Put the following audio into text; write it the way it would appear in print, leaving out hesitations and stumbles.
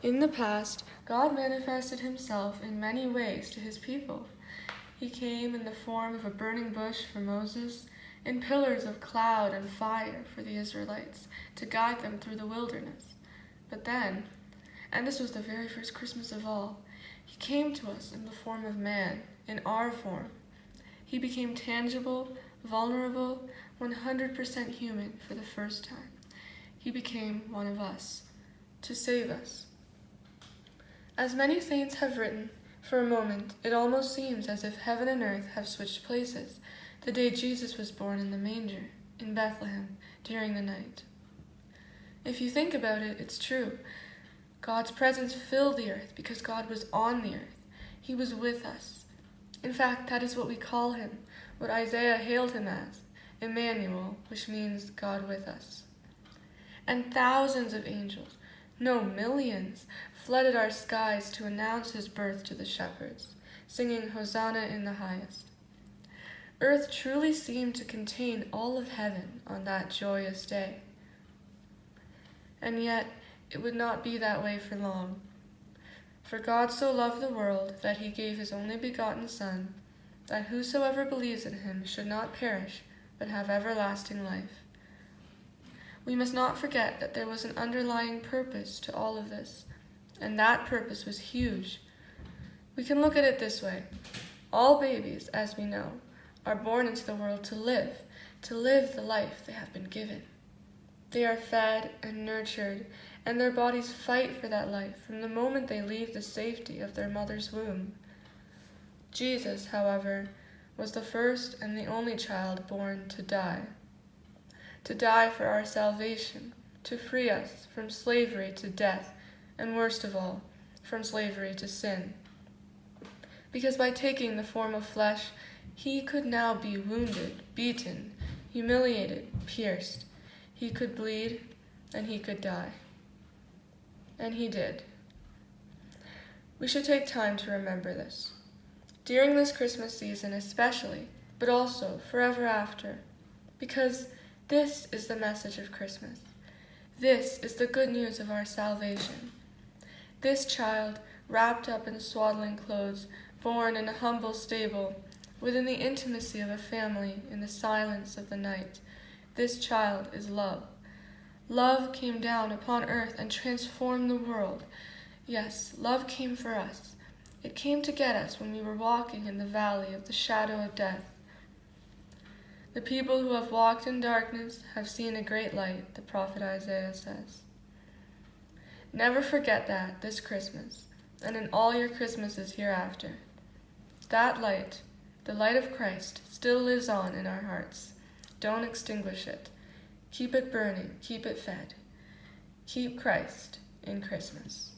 In the past, God manifested himself in many ways to his people. He came in the form of a burning bush for Moses, in pillars of cloud and fire for the Israelites, to guide them through the wilderness. But then, and this was the very first Christmas of all, he came to us in the form of man, in our form. He became tangible, vulnerable, 100% human for the first time. He became one of us, to save us. As many saints have written, for a moment it almost seems as if heaven and earth have switched places the day Jesus was born in the manger, in Bethlehem, during the night. If you think about it, it's true. God's presence filled the earth because God was on the earth. He was with us. In fact, that is what we call him, what Isaiah hailed him as, Emmanuel, which means God with us. And thousands of angels, no, millions, flooded our skies to announce his birth to the shepherds, singing Hosanna in the highest. Earth truly seemed to contain all of heaven on that joyous day. And yet, it would not be that way for long. For God so loved the world that he gave his only begotten Son, that whosoever believes in him should not perish, but have everlasting life. We must not forget that there was an underlying purpose to all of this, and that purpose was huge. We can look at it this way. All babies, as we know, are born into the world to live the life they have been given. They are fed and nurtured, and their bodies fight for that life from the moment they leave the safety of their mother's womb. Jesus, however, was the first and the only child born to die for our salvation, to free us from slavery to death, and worst of all, from slavery to sin. Because by taking the form of flesh, he could now be wounded, beaten, humiliated, pierced. He could bleed, and he could die. And he did. We should take time to remember this. During this Christmas season especially, but also forever after, because this is the message of Christmas. This is the good news of our salvation. This child, wrapped up in swaddling clothes, born in a humble stable, within the intimacy of a family in the silence of the night, this child is love. Love came down upon earth and transformed the world. Yes, love came for us. It came to get us when we were walking in the valley of the shadow of death. The people who have walked in darkness have seen a great light, the prophet Isaiah says. Never forget that this Christmas, and in all your Christmases hereafter. That light, the light of Christ, still lives on in our hearts. Don't extinguish it. Keep it burning, keep it fed. Keep Christ in Christmas.